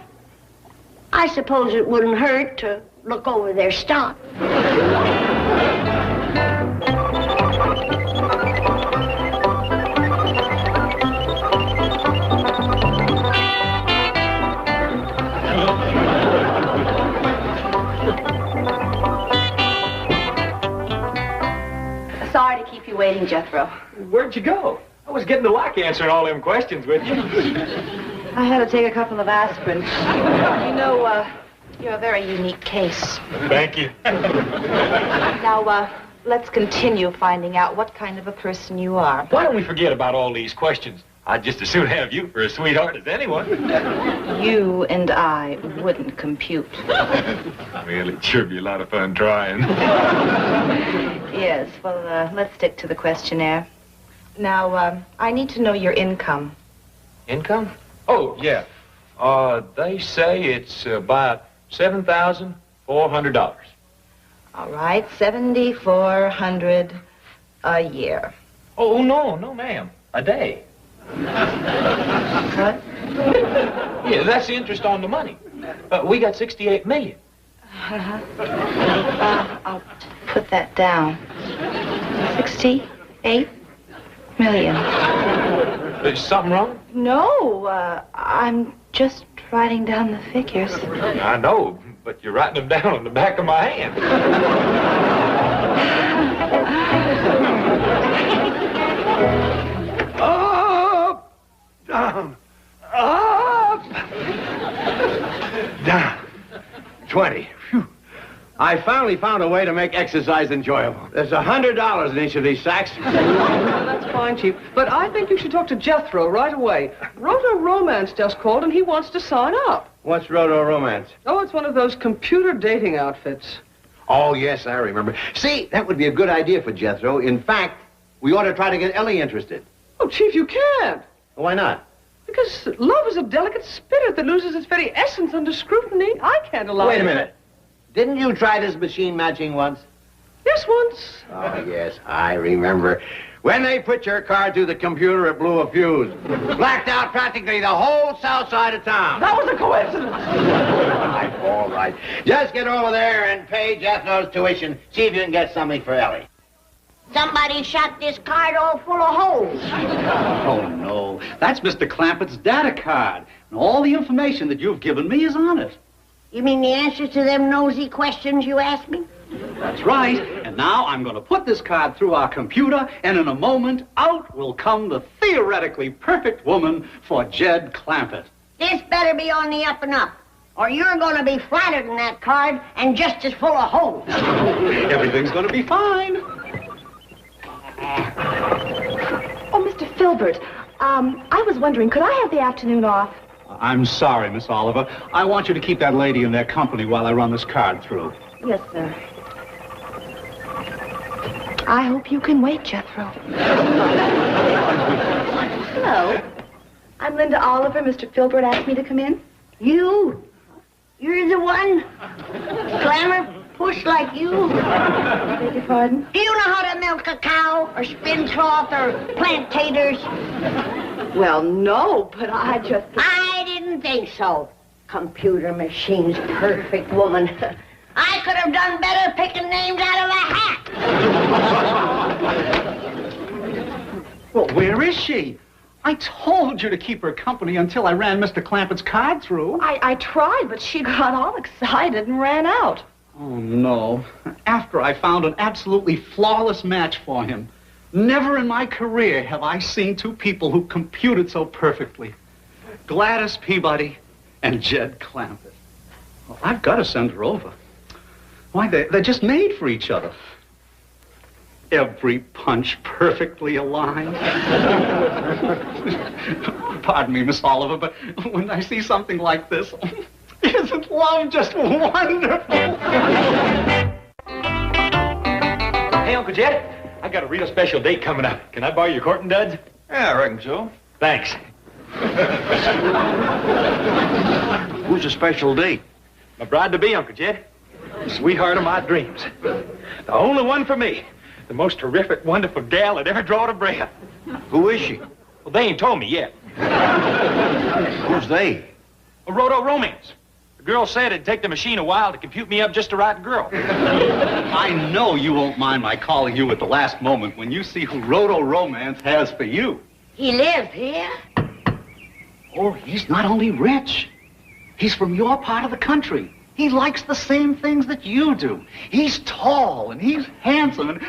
I suppose it wouldn't hurt to look over their stock. Sorry to keep you waiting, Jethro. Where'd you go? I was getting to like answering all them questions with you. I had to take a couple of aspirin. You know, you're a very unique case. Thank you. Now, let's continue finding out what kind of a person you are. Why don't we forget about all these questions? I'd just as soon have you for a sweetheart as anyone. You and I wouldn't compute. Well, it'd sure be a lot of fun trying. Yes, well, let's stick to the questionnaire. Now, I need to know your income. Income? Oh, yeah. They say it's about $7,400. All right, $7,400 a year. Oh, no, ma'am. A day. What? Yeah, that's the interest on the money. We got $68 million. I'll put that down. 68 million. Is something wrong? No, I'm just writing down the figures. I know, but you're writing them down on the back of my hand. Up, down, up, down. 20. Phew. I finally found a way to make exercise enjoyable. There's $100 in each of these sacks. That's fine, Chief. But I think you should talk to Jethro right away. Roto Romance just called, and he wants to sign up. What's Roto Romance? Oh, it's one of those computer dating outfits. Oh, yes, I remember. See, that would be a good idea for Jethro. In fact, we ought to try to get Ellie interested. Oh, Chief, you can't. Why not? Because love is a delicate spirit that loses its very essence under scrutiny. I can't allow it. Wait a minute. Didn't you try this machine matching once? Yes, once. Oh, yes, I remember. When they put your card through the computer, it blew a fuse. Blacked out practically the whole south side of town. That was a coincidence. All right. Just get over there and pay Jethro's tuition. See if you can get something for Ellie. Somebody shot this card all full of holes. Oh, no. That's Mr. Clampett's data card. And all the information that you've given me is on it. You mean the answers to them nosy questions you asked me? That's right. And now I'm going to put this card through our computer, and in a moment, out will come the theoretically perfect woman for Jed Clampett. This better be on the up and up, or you're going to be flatter than that card and just as full of holes. Everything's going to be fine. Oh, Mr. Filbert, I was wondering, could I have the afternoon off? I'm sorry, Miss Oliver. I want you to keep that lady in their company while I run this card through. Yes, sir. I hope you can wait, Jethro. Hello. I'm Linda Oliver. Mr. Filbert asked me to come in. You? You're the one? Glamour push like you? Beg your pardon? Do you know how to milk a cow or spin cloth or plant taters? Well, no, but I just... I didn't think so. Computer machines, perfect woman. I could have done better picking names out of a hat. Well, where is she? I told you to keep her company until I ran Mr. Clampett's card through. I tried, but she got all excited and ran out. Oh, no. After I found an absolutely flawless match for him. Never in my career have I seen two people who computed so perfectly. Gladys Peabody and Jed Clampett. Well, I've got to send her over. Why, they're just made for each other. Every punch perfectly aligned. Pardon me, Miss Oliver, but when I see something like this, isn't love just wonderful? Hey, Uncle Jed, I got a real special date coming up. Can I borrow your courting duds? Yeah, I reckon so. Thanks. Who's a special date? My bride-to-be, Uncle Jed. The sweetheart of my dreams. The only one for me. The most terrific, wonderful gal that ever drawed a breath. Who is she? Well, they ain't told me yet. Who's they? A roto romance. The girl said it'd take the machine a while to compute me up just the right girl. I know you won't mind my calling you at the last moment when you see who Roto Romance has for you. He lives here? Oh, he's not only rich. He's from your part of the country. He likes the same things that you do. He's tall and he's handsome and,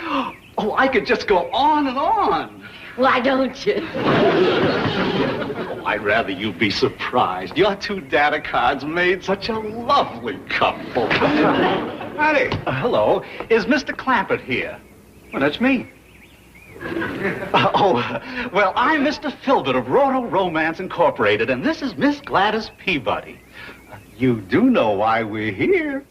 oh, I could just go on and on. Why don't you? Oh, I'd rather you be surprised. Your two data cards made such a lovely couple. Howdy. Hello. Is Mr. Clampett here? Well, that's me. Well, I'm Mr. Filbert of Roto Romance Incorporated, and this is Miss Gladys Peabody. You do know why we're here.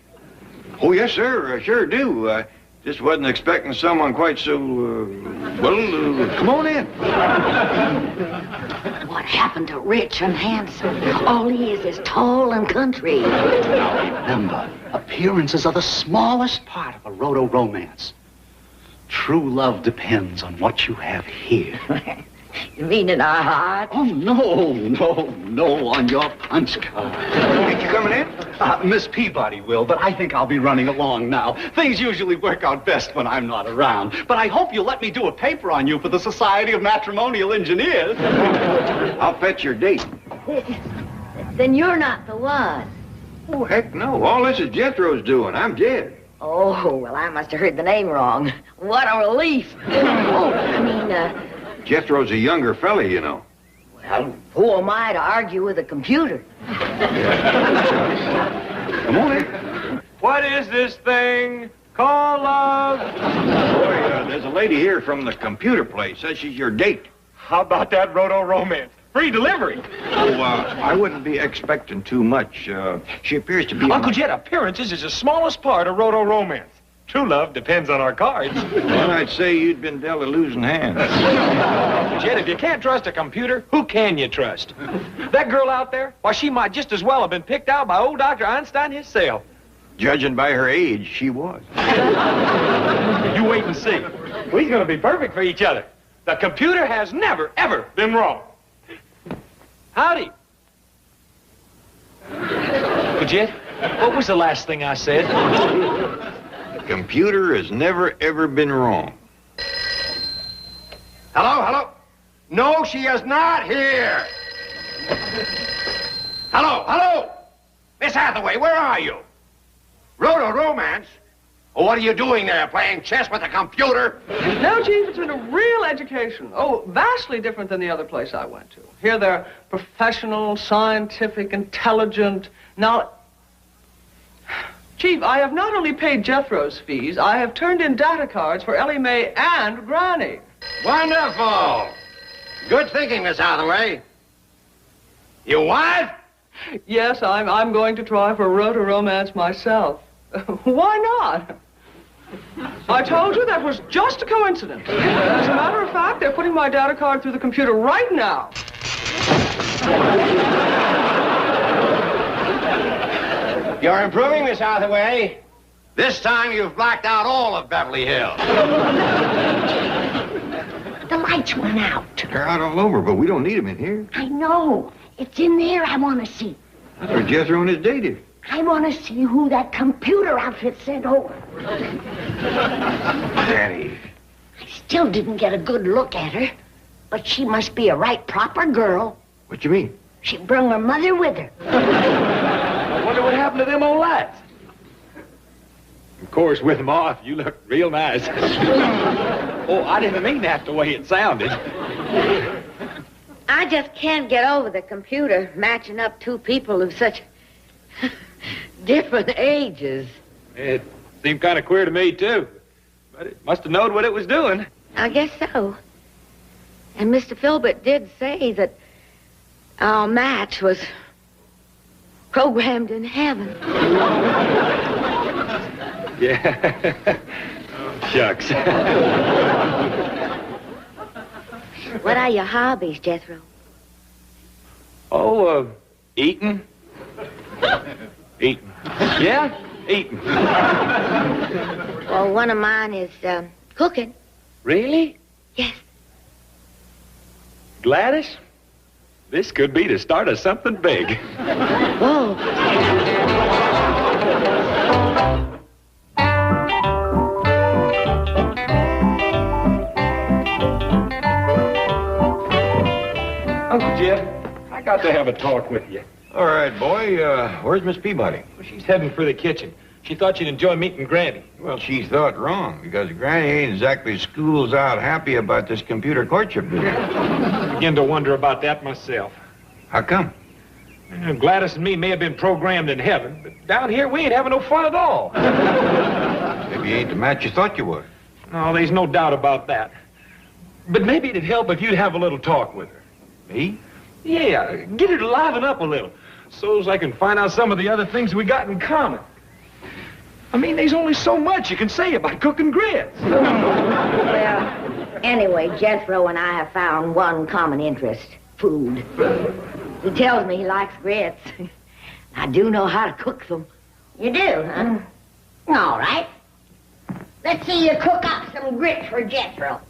Oh, yes, sir. I sure do. Just wasn't expecting someone quite so, come on in. What happened to rich and handsome? All he is tall and country. Now, remember, appearances are the smallest part of a roto romance. True love depends on what you have here. You mean in our heart? Oh, no, on your punch card. Ain't you coming in? Miss Peabody will, but I think I'll be running along now. Things usually work out best when I'm not around. But I hope you'll let me do a paper on you for the Society of Matrimonial Engineers. I'll fetch your date. Then you're not the one. Oh, heck no. All this is Jethro's doing. I'm Jed. Oh, well, I must have heard the name wrong. What a relief. Oh, I mean, Jethro's a younger fella, you know. Well, who am I to argue with a computer? Come on in. What is this thing called love? Boy, there's a lady here from the computer place. Says she's your date. How about that roto romance? Free delivery. Oh, I wouldn't be expecting too much. She appears to be... Uncle Jed, appearances is the smallest part of roto romance. True love depends on our cards. Well, I'd say you'd been dealt a losing hand. Uncle Jed, if you can't trust a computer, who can you trust? That girl out there, why, she might just as well have been picked out by old Dr. Einstein himself. Judging by her age, she was. You wait and see. We're going to be perfect for each other. The computer has never, ever been wrong. Howdy. Uncle Jed, what was the last thing I said? The computer has never, ever been wrong. Hello? No, she is not here. Hello? Miss Hathaway, where are you? Roto Romance? Well, what are you doing there, playing chess with a computer? No, Chief, it's been a real education. Oh, vastly different than the other place I went to. Here they're professional, scientific, intelligent. Now, Chief, I have not only paid Jethro's fees, I have turned in data cards for Ellie Mae and Granny. Wonderful. Good thinking, Miss Hathaway. You what? Yes, I'm going to try for roto romance myself. Why not? I told you that was just a coincidence. As a matter of fact, they're putting my data card through the computer right now. You're improving, Miss Hathaway. This time you've blacked out all of Beverly Hills. The lights went out. They're out all over, but we don't need them in here. I know. It's in there I want to see. That's where Jethro and his date is. I want to see who that computer outfit sent over. Daddy. I still didn't get a good look at her, but she must be a right proper girl. What you mean? She brung her mother with her. I wonder what happened to them old lights. Of course, with them off, you look real nice. Oh, I didn't mean that the way it sounded. I just can't get over the computer matching up two people of such different ages. It seemed kind of queer to me, too. But it must have known what it was doing. I guess so. And Mr. Filbert did say that our match was programmed in heaven. Yeah. Oh, shucks. What are your hobbies, Jethro? Oh, eating. Eating. Yeah, eating. Well, one of mine is cooking. Really? Yes. Gladys, this could be the start of something big. Whoa. Uncle Jeff, I got to have a talk with you. All right, boy. Where's Miss Peabody? Well, she's heading for the kitchen. She thought she'd enjoy meeting Granny. Well, she thought wrong, because Granny ain't exactly schools out happy about this computer courtship business. I begin to wonder about that myself. How come? Gladys and me may have been programmed in heaven, but down here we ain't having no fun at all. Maybe you ain't the match you thought you were. No, there's no doubt about that. But maybe it'd help if you'd have a little talk with her. Me? Yeah, get her to liven up a little, so as I can find out some of the other things we got in common. I mean, there's only so much you can say about cooking grits. Well, anyway, Jethro and I have found one common interest, food. He tells me he likes grits. I do know how to cook them. You do, huh? All right. Let's see you cook up some grits for Jethro.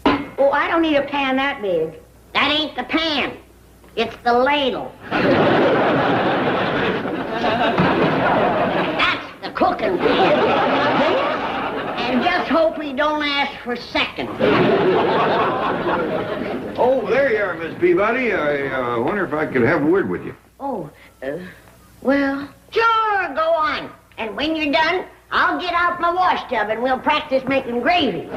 Oh, I don't need a pan that big. That ain't the pan. It's the ladle. That's the cooking pan. And just hope he don't ask for seconds. Oh, there you are, Miss Peabody. I wonder if I could have a word with you. Oh, well... Sure, go on. And when you're done, I'll get out my wash tub and we'll practice making gravy.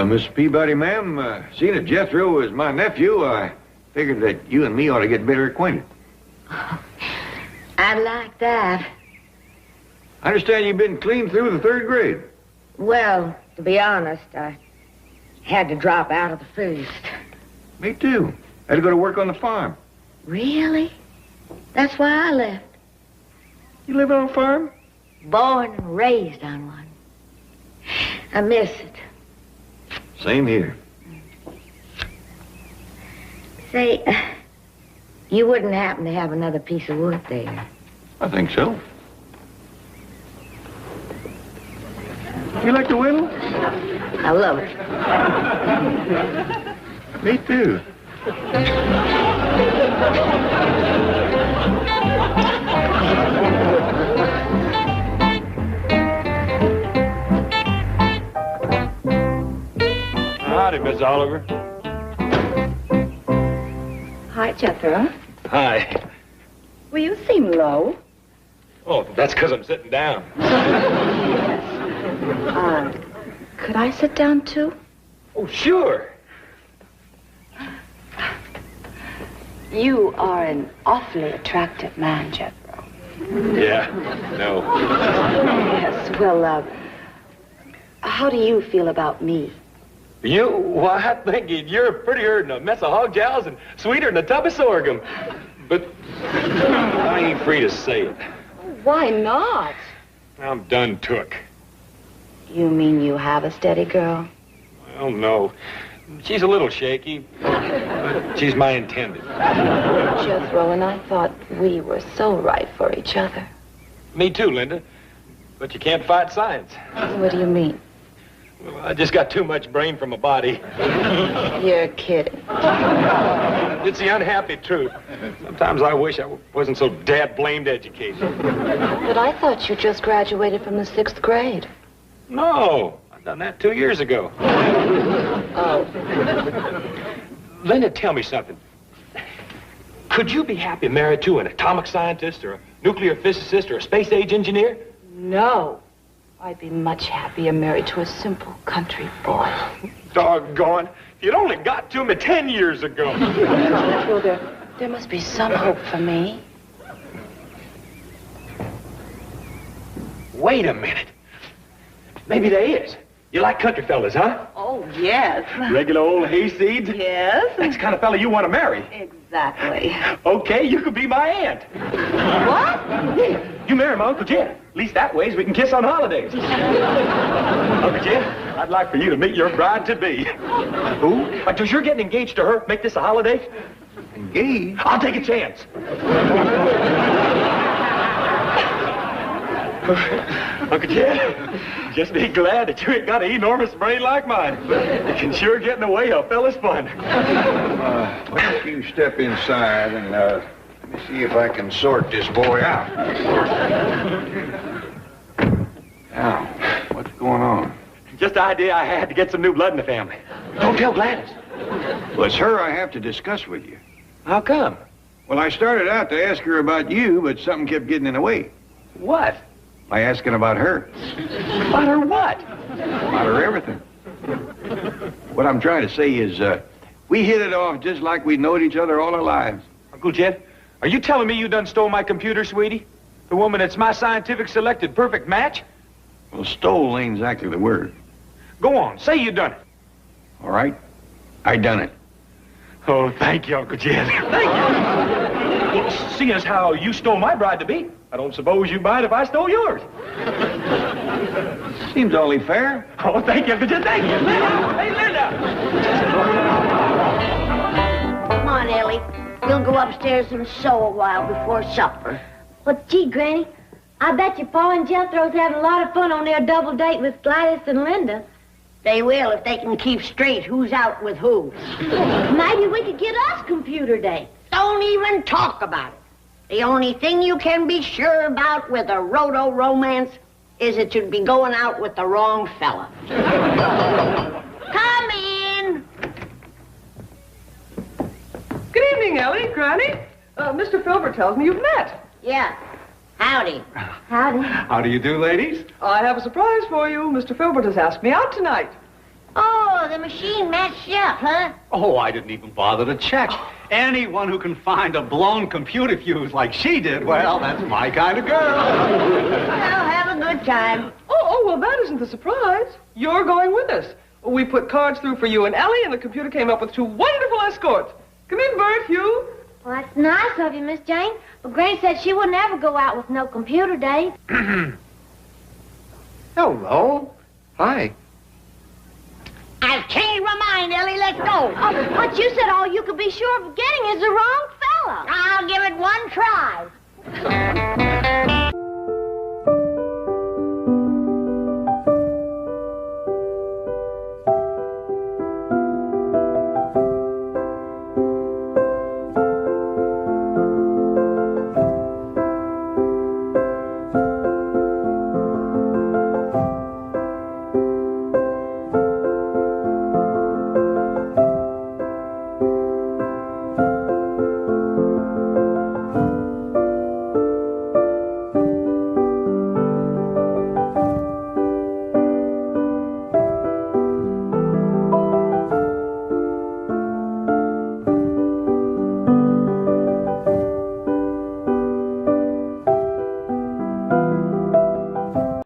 Miss Peabody, ma'am, seeing that Jethro is my nephew, I figured that you and me ought to get better acquainted. I'd like that. I understand you've been clean through the 3rd grade. Well, to be honest, I had to drop out of the first. Me too. Had to go to work on the farm. Really? That's why I left. You live on a farm? Born and raised on one. I miss it. Same here. Say, you wouldn't happen to have another piece of wood there? I think so. You like to whittle? I love it. Me too. Howdy, Miss Oliver. Hi, Jethro. Hi. Well, you seem low. Oh, that's because I'm sitting down. Could I sit down, too? Oh, sure. You are an awfully attractive man, Jethro. Yeah, no. Yes, well, how do you feel about me? You? Why, I think you're prettier than a mess of hog jowls and sweeter than a tub of sorghum. But I ain't free to say it. Why not? I'm done took. You mean you have a steady girl? Well, no. She's a little shaky, but she's my intended. Jethro and I thought we were so right for each other. Me too, Linda. But you can't fight science. What do you mean? Well, I just got too much brain for my body. You're kidding. It's the unhappy truth. Sometimes I wish I wasn't so dad-blamed educated. But I thought you just graduated from the 6th grade. No, I've done that 2 years ago. Oh. Linda, tell me something. Could you be happy married to an atomic scientist or a nuclear physicist or a space age engineer? No. I'd be much happier married to a simple country boy. Doggone. You'd only got to me 10 years ago. Well, there must be some hope for me. Wait a minute. Maybe there is. You like country fellas, huh? Oh, yes. Regular old hayseeds? Yes. That's the kind of fella you want to marry. Exactly. Okay, you could be my aunt. What? Yeah, you marry my Uncle Jed. At least that way we can kiss on holidays. Uncle Jed, I'd like for you to meet your bride-to-be. Who? Does your getting engaged to her make this a holiday? Engaged? I'll take a chance. Uncle Jed, just be glad that you ain't got an enormous brain like mine. You can sure get in the way of a fella's fun. Why don't you step inside and let me see if I can sort this boy out. Now, what's going on? Just the idea I had to get some new blood in the family. Don't tell Gladys. Well, it's her I have to discuss with you. How come? Well, I started out to ask her about you, but something kept getting in the way. What? By asking about her. About her what? About her everything. What I'm trying to say is, we hit it off just like we knowed each other all our lives. Uncle Jed, are you telling me you done stole my computer, sweetie? The woman that's my scientific selected perfect match? Well, stole ain't exactly the word. Go on, say you done it. All right, I done it. Oh, thank you, Uncle Jed. Thank you. Well, seeing as how you stole my bride-to-be, I don't suppose you'd mind if I stole yours. Seems only fair. Oh, thank you, Uncle Jed, thank you. Linda! Hey, Linda! Come on, Ellie. We'll go upstairs and sew a while before supper. Well, gee, Granny, I bet you Pa and Jethro's having a lot of fun on their double date with Gladys and Linda. They will if they can keep straight who's out with who. Maybe we could get us computer dates. Don't even talk about it. The only thing you can be sure about with a roto-romance is that you'd be going out with the wrong fella. Come in. Good evening, Ellie, Granny. Mr. Filbert tells me you've met. Yeah. Howdy. Howdy. How do you do, ladies? I have a surprise for you. Mr. Filbert has asked me out tonight. Oh, the machine matched up, huh? Oh, I didn't even bother to check. Anyone who can find a blown computer fuse like she did, well, that's my kind of girl. Well, have a good time. Oh, well, that isn't the surprise. You're going with us. We put cards through for you and Ellie, and the computer came up with 2 wonderful escorts. Come in, Bert, Hugh. Well, that's nice of you, Miss Jane. But Granny said she wouldn't ever go out with no computer date. Hello. Hi. I've changed my mind, Ellie. Let's go. Oh, but you said all you could be sure of getting is the wrong fella. I'll give it one try.